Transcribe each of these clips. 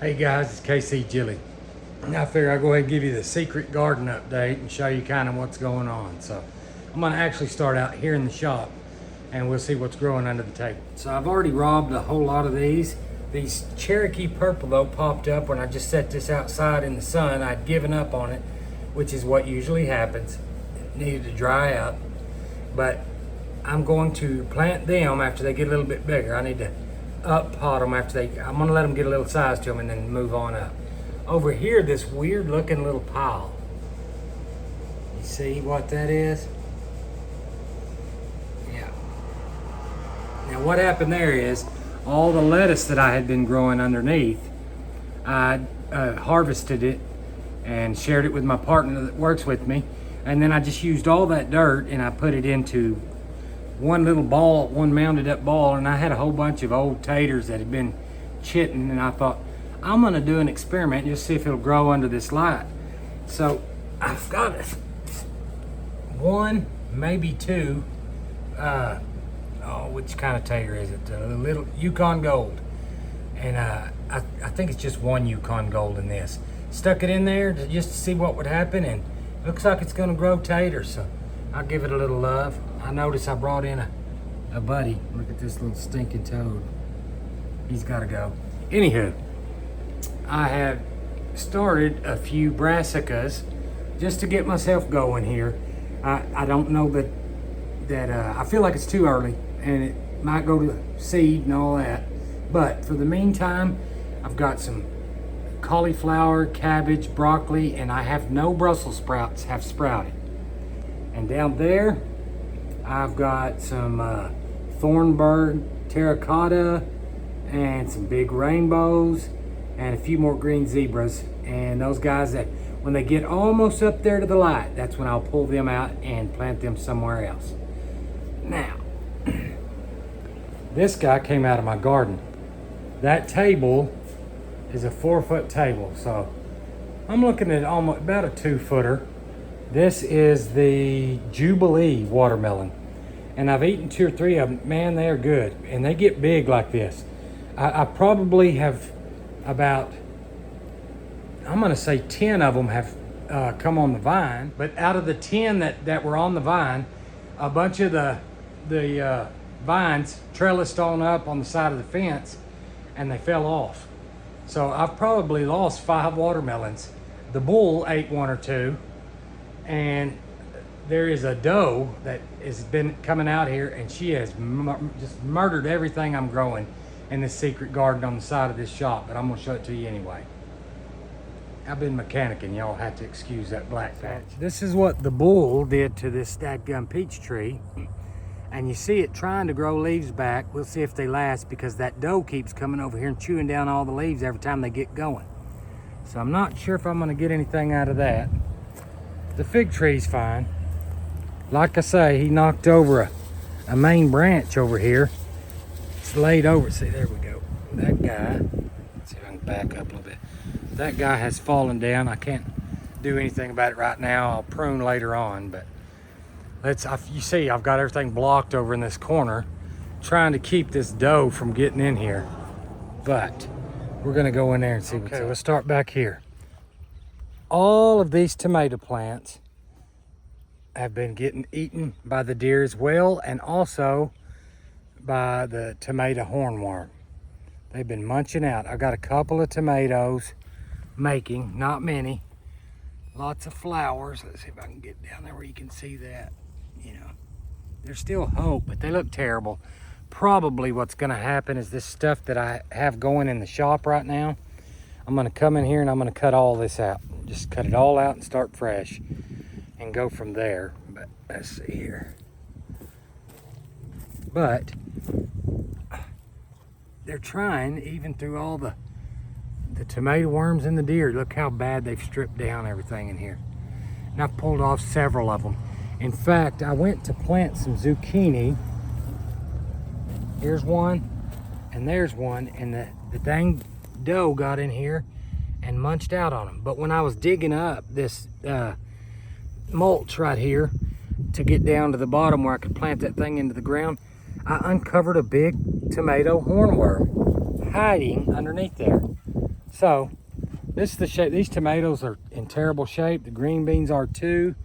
Hey guys, it's KC Jilly. I figure I'll go ahead and give you the secret garden update and show you kind of what's going on. So I'm gonna actually start out here in the shop and we'll see what's growing under the table. So I've already robbed a whole lot of these. These Cherokee purple though popped up when I just set this outside in the sun. I'd given up on it, which is what usually happens. It needed to dry out, but I'm going to plant them after they get a little bit bigger. I need to up pot them after I'm gonna let them get a little size to them and then move on up. Over here, this weird looking little pile. You see what that is? Yeah. Now what happened there is all the lettuce that I had been growing underneath, I harvested it and shared it with my partner that works with me. And then I just used all that dirt and I put it into one little ball, one mounded up ball, and I had a whole bunch of old taters that had been chitting, and I thought, I'm gonna do an experiment and just see if it'll grow under this light. So I've got one, maybe two, which kind of tater is it? The little Yukon Gold. And I think it's just one Yukon Gold in this. Stuck it in there just to see what would happen, and it looks like it's gonna grow taters, so I'll give it a little love. I noticed I brought in a buddy. Look at this little stinking toad. He's gotta go. Anywho, I have started a few brassicas just to get myself going here. I don't know that I feel like it's too early and it might go to seed and all that. But for the meantime, I've got some cauliflower, cabbage, broccoli, and I have no Brussels sprouts have sprouted. And down there, I've got some Thornburg terracotta and some big rainbows and a few more green zebras. And those guys that when they get almost up there to the light, that's when I'll pull them out and plant them somewhere else. Now, this guy came out of my garden. That table is a 4-foot table. So I'm looking at almost about a 2-footer. This is the Jubilee watermelon. And I've eaten 2 or 3 of them. Man, they are good. And they get big like this. I probably have about, I'm gonna say 10 of them have come on the vine. But out of the 10 that were on the vine, a bunch of the vines trellised on up on the side of the fence and they fell off. So I've probably lost 5 watermelons. The bull ate 1 or 2. And there is a doe that has been coming out here and she has just murdered everything I'm growing in this secret garden on the side of this shop, but I'm gonna show it to you anyway. I've been mechanicking, y'all have to excuse that black patch. This is what the bull did to this dadgum peach tree. And you see it trying to grow leaves back. We'll see if they last because that doe keeps coming over here and chewing down all the leaves every time they get going. So I'm not sure if I'm gonna get anything out of that. The fig tree's fine. Like I say, he knocked over a main branch over here. It's laid over. See, there we go. That guy, let's see if I can back up a little bit. That guy has fallen down. I can't do anything about it right now. I'll prune later on, but you see, I've got everything blocked over in this corner, trying to keep this doe from getting in here. But we're gonna go in there and see what's up. Let's start back here. All of these tomato plants have been getting eaten by the deer as well, and also by the tomato hornworm. They've been munching out. I got a couple of tomatoes making, not many. Lots of flowers. Let's see if I can get down there where you can see that. You know, there's still hope, but they look terrible. Probably what's gonna happen is this stuff that I have going in the shop right now, I'm gonna come in here and I'm gonna cut all this out. Just cut it all out and start fresh and go from there. But let's see here. But they're trying, even through all the tomato worms and the deer. Look how bad they've stripped down everything in here. And I've pulled off several of them. In fact, I went to plant some zucchini. Here's one, and there's one, and the dang doe got in here and munched out on them. But when I was digging up this mulch right here to get down to the bottom where I could plant that thing into the ground, I uncovered a big tomato hornworm hiding underneath there. So this is the shape. These tomatoes are in terrible shape. The green beans are too.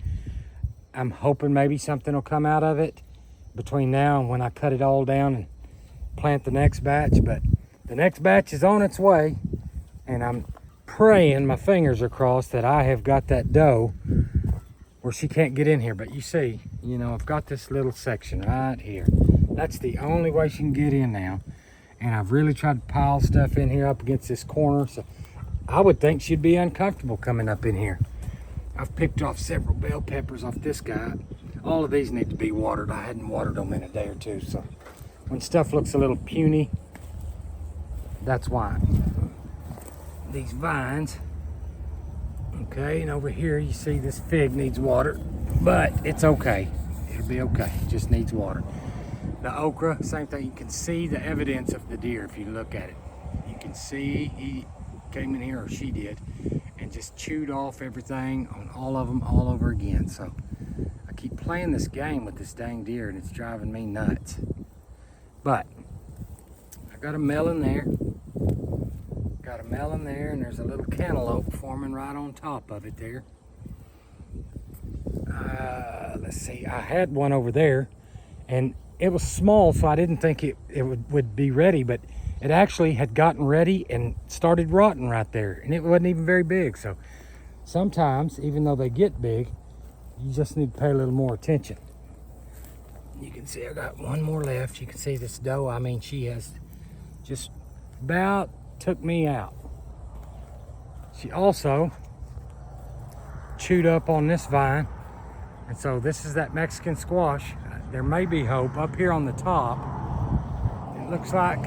I'm hoping maybe something will come out of it between now and when I cut it all down and plant the next batch. But the next batch is on its way, and I'm praying, my fingers are crossed, that I have got that dough where she can't get in here. But you see, you know, I've got this little section right here. That's the only way she can get in now. And I've really tried to pile stuff in here up against this corner, so I would think she'd be uncomfortable coming up in here. I've picked off several bell peppers off this guy. All of these need to be watered. I hadn't watered them in a day or two, so when stuff looks a little puny, that's why. These vines, okay, and over here you see this fig needs water, but it's okay. It'll be okay, it just needs water. The okra, same thing. You can see the evidence of the deer if you look at it. You can see he came in here, or she did, and just chewed off everything on all of them all over again. So I keep playing this game with this dang deer, and it's driving me nuts. But I got a melon there. Got a melon there, and there's a little cantaloupe forming right on top of it there. Let's see, I had one over there, and it was small, so I didn't think it would be ready, but it actually had gotten ready and started rotting right there, and it wasn't even very big. So sometimes, even though they get big, you just need to pay a little more attention. You can see I got one more left. You can see this doe, I mean, she has just about took me out. She also chewed up on this vine, and so this is that Mexican squash. There may be hope up here on the top. It looks like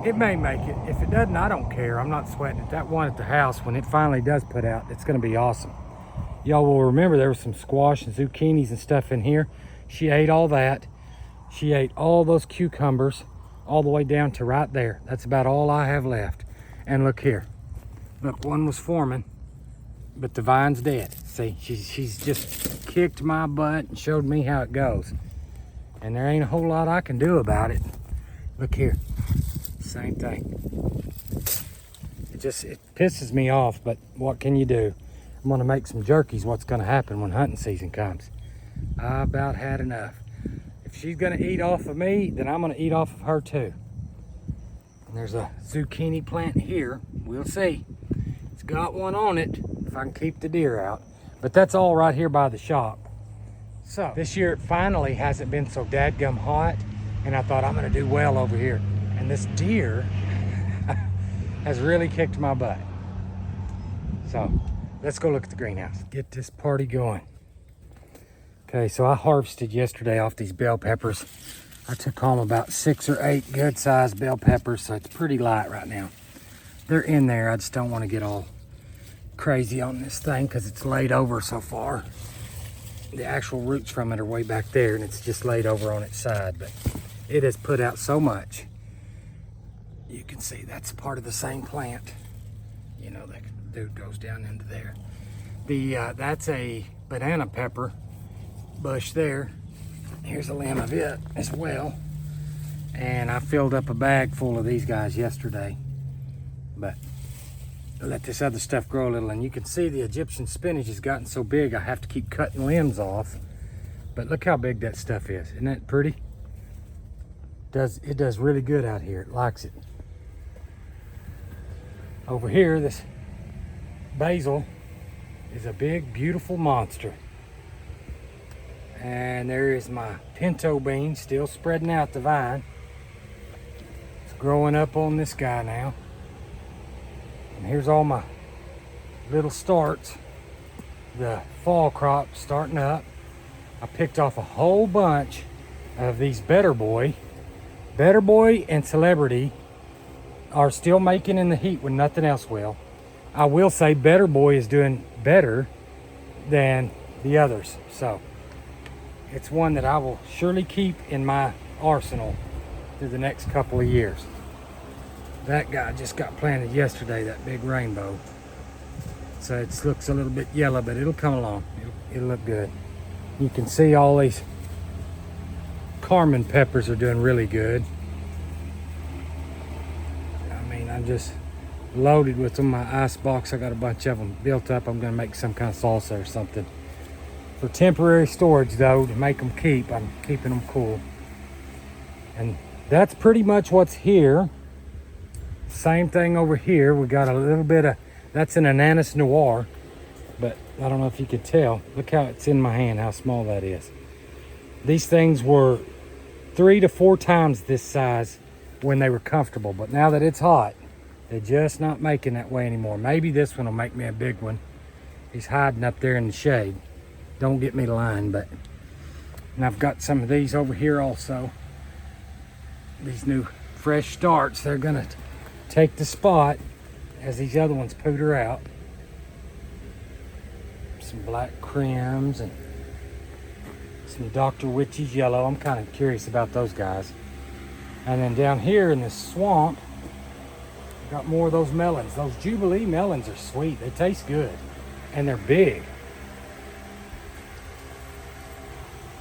it may make it. If it doesn't, I don't care. I'm not sweating it. That one at the house, when it finally does put out, it's going to be awesome. Y'all will remember there was some squash and zucchinis and stuff in here. She ate all that. She ate all those cucumbers all the way down to right there. That's about all I have left. And look here. Look, one was forming, but the vine's dead. See, she's just kicked my butt and showed me how it goes. And there ain't a whole lot I can do about it. Look here, same thing. It pisses me off, but what can you do? I'm gonna make some jerkies. What's gonna happen when hunting season comes? I about had enough. If she's gonna eat off of me, then I'm gonna eat off of her too. And there's a zucchini plant here. We'll see. It's got one on it if I can keep the deer out. But that's all right here by the shop. So this year it finally hasn't been so dadgum hot, and I thought I'm gonna do well over here. And this deer has really kicked my butt. So let's go look at the greenhouse. Get this party going. Okay, so I harvested yesterday off these bell peppers. I took home about 6 or 8 good sized bell peppers, so it's pretty light right now. They're in there. I just don't want to get all crazy on this thing because it's laid over so far. The actual roots from it are way back there, and it's just laid over on its side, but it has put out so much. You can see that's part of the same plant. You know, that dude goes down into there. That's a banana pepper bush there. Here's a limb of it as well. And I filled up a bag full of these guys yesterday. But let this other stuff grow a little, and you can see the Egyptian spinach has gotten so big I have to keep cutting limbs off. But look how big that stuff is. Isn't that pretty? It does really good out here. It likes it. Over here, this basil is a big, beautiful monster. And there is my pinto bean still spreading out the vine. It's growing up on this guy now. And here's all my little starts. The fall crop starting up. I picked off a whole bunch of these Better Boy. Better Boy and Celebrity are still making in the heat when nothing else will. I will say Better Boy is doing better than the others. So it's one that I will surely keep in my arsenal through the next couple of years. That guy just got planted yesterday, that big rainbow. So it looks a little bit yellow, but it'll come along. It'll look good. You can see all these Carmen peppers are doing really good. I mean, I'm just loaded with them in my ice box. I got a bunch of them built up. I'm gonna make some kind of salsa or something. For temporary storage though, to make them keep, I'm keeping them cool. And that's pretty much what's here. Same thing over here. We got a little bit of, that's an Ananas Noir, but I don't know if you could tell. Look how it's in my hand, how small that is. These things were 3 to 4 times this size when they were comfortable, but now that it's hot, they're just not making that way anymore. Maybe this one will make me a big one. He's hiding up there in the shade. Don't get me lying, but, and I've got some of these over here also. These new fresh starts, they're gonna take the spot as these other ones pooter out. Some black crims and some Dr. Witch's yellow. I'm kind of curious about those guys. And then down here in this swamp, got more of those melons. Those Jubilee melons are sweet. They taste good and they're big.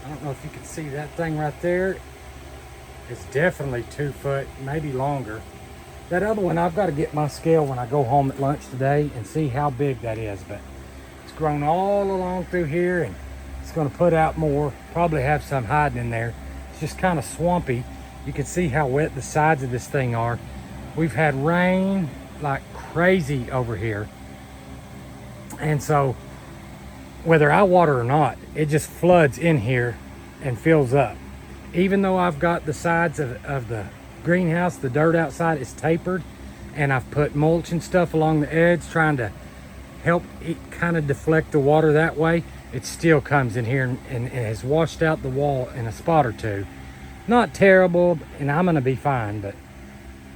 I don't know if you can see that thing right there. It's definitely 2 foot, maybe longer. That other one, I've got to get my scale when I go home at lunch today and see how big that is. But it's grown all along through here and it's going to put out more. Probably have some hiding in there. It's just kind of swampy. You can see how wet the sides of this thing are. We've had rain like crazy over here. And so whether I water or not, it just floods in here and fills up. Even though I've got the sides of the greenhouse, the dirt outside is tapered, and I've put mulch and stuff along the edge trying to help it kind of deflect the water that way, it still comes in here and has washed out the wall in a spot or two. Not terrible, and I'm gonna be fine, but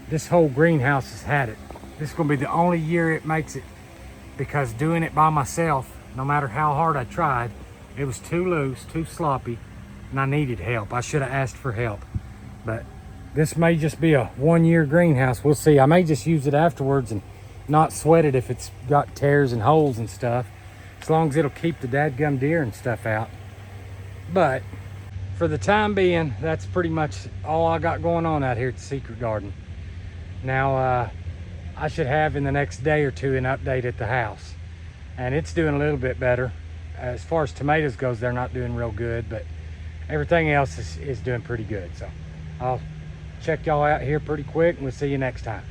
this whole greenhouse has had it. This is gonna be the only year it makes it, because doing it by myself, no matter how hard I tried, it was too loose, too sloppy, and I needed help. I should have asked for help. But this may just be a 1-year greenhouse. We'll see. I may just use it afterwards and not sweat it if it's got tears and holes and stuff, as long as it'll keep the dadgum deer and stuff out. But for the time being, that's pretty much all I got going on out here at the Secret Garden. Now, I should have in the next day or two an update at the house. And it's doing a little bit better. As far as tomatoes goes, they're not doing real good, but everything else is doing pretty good. So I'll check y'all out here pretty quick, and we'll see you next time.